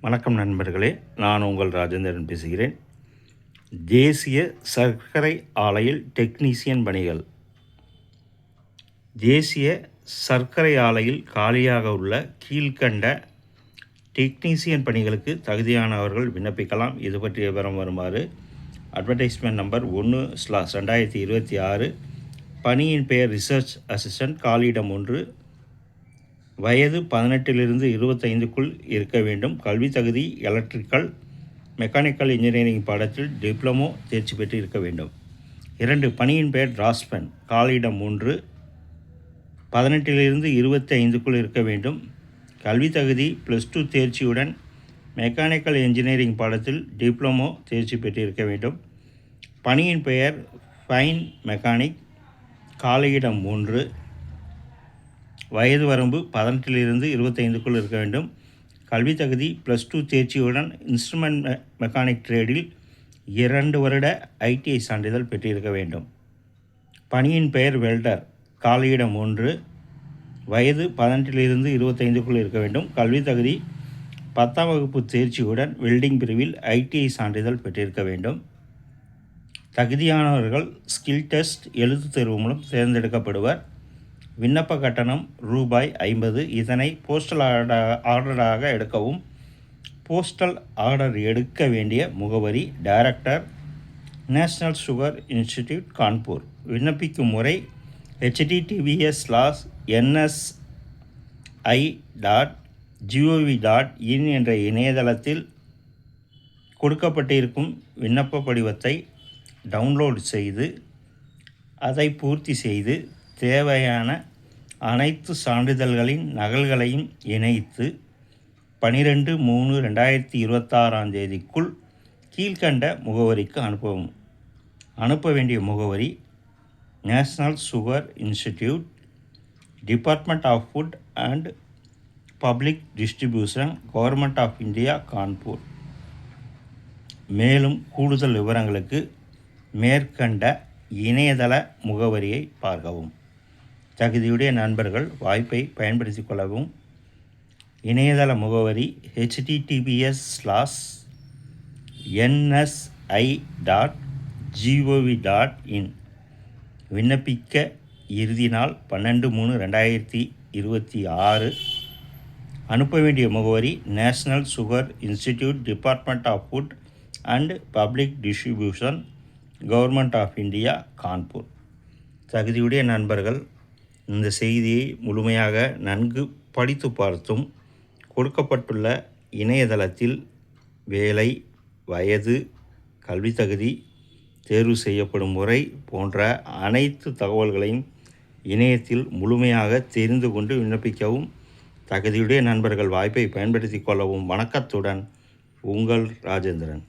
வணக்கம் நண்பர்களே, நான் உங்கள் ராஜேந்திரன் பேசுகிறேன். தேசிய சர்க்கரை ஆலையில் டெக்னீசியன் பணிகள். தேசிய சர்க்கரை ஆலையில் காலியாக உள்ள கீழ்கண்ட டெக்னீசியன் பணிகளுக்கு தகுதியானவர்கள் விண்ணப்பிக்கலாம். இது பற்றிய விவரம் வருமாறு அட்வர்டைஸ்மெண்ட் நம்பர் 1/2026. பணியின் பெயர் ரிசர்ச் அசிஸ்டன்ட். காலியிடம் 1. வயது 18லிருந்து 25க்குள் இருக்க வேண்டும். கல்வி தகுதி எலக்ட்ரிக்கல் மெக்கானிக்கல் இன்ஜினியரிங் பாடத்தில் டிப்ளமோ தேர்ச்சி பெற்று இருக்க வேண்டும். 2. பணியின் பெயர் டிராஸ்ட்மேன். காலியிடம் 3. 18லிருந்து 25க்குள் இருக்க வேண்டும். கல்வி தகுதி +2 தேர்ச்சியுடன் மெக்கானிக்கல் இன்ஜினியரிங் பாடத்தில் டிப்ளமோ தேர்ச்சி பெற்று இருக்க வேண்டும். பணியின் பெயர் ஃபைன் மெக்கானிக். காலியிடம் 3. வயது வரம்பு 18லிருந்து 25க்குள் இருக்க வேண்டும். கல்வி தகுதி +2 தேர்ச்சியுடன் இன்ஸ்ட்ருமெண்ட் மெக்கானிக் ட்ரேடில் 2 வருட ITI சான்றிதழ் பெற்றிருக்க வேண்டும். பணியின் பெயர் வெல்டர். காலியிடம் 1. வயது 18லிருந்து 25க்குள் இருக்க வேண்டும். கல்வி தகுதி 10ஆம் வகுப்பு தேர்ச்சியுடன் வெல்டிங் பிரிவில் ITI சான்றிதழ் பெற்றிருக்க வேண்டும். தகுதியானவர்கள் ஸ்கில் டெஸ்ட் எழுத்துத் தேர்வு மூலம் தேர்ந்தெடுக்கப்படுவர். விண்ணப்ப கட்டணம் ₹50. இதனை போஸ்டல் ஆர்டராக எடுக்கவும். போஸ்டல் ஆர்டர் எடுக்க வேண்டிய முகவரி: director, national sugar institute, Kanpur. விண்ணப்பிக்கும் முறை: https://nsi.gov.in என்ற இணையதளத்தில் கொடுக்கப்பட்டிருக்கும் விண்ணப்ப படிவத்தை டவுன்லோட் செய்து அதை பூர்த்தி செய்து தேவையான அனைத்து சான்றிதழ்களின் நகல்களையும் இணைத்து 12/3/2026 கீழ்கண்ட முகவரிக்கு அனுப்பவும். அனுப்ப வேண்டிய முகவரி: national sugar institute, department of food and public distribution, government of India, Kanpur. மேலும் கூடுதல் விவரங்களுக்கு மேற்கண்ட இணையதள முகவரியை பார்க்கவும். தகுதியுடைய நண்பர்கள் வாய்ப்பை பயன்படுத்திக் கொள்ளவும். இணையதள முகவரி: https://nsi.gov.in. விண்ணப்பிக்க இறுதி நாள் 12/3/2026. அனுப்ப வேண்டிய முகவரி: national sugar institute, department of food and public distribution, government of India, Kanpur. தகுதியுடைய நண்பர்கள் இந்த செய்தியை முழுமையாக நன்கு படித்து பார்த்தும் கொடுக்கப்பட்டுள்ள இணையதளத்தில் வேலை, வயது, கல்வி தகுதி, தேர்வு செய்யப்படும் முறை போன்ற அனைத்து தகவல்களையும் இணையத்தில் முழுமையாக தெரிந்து கொண்டு விண்ணப்பிக்கவும். தகுதியுடைய நண்பர்கள் வாய்ப்பை பயன்படுத்தி கொள்ளவும். வணக்கத்துடன் உங்கள் ராஜேந்திரன்.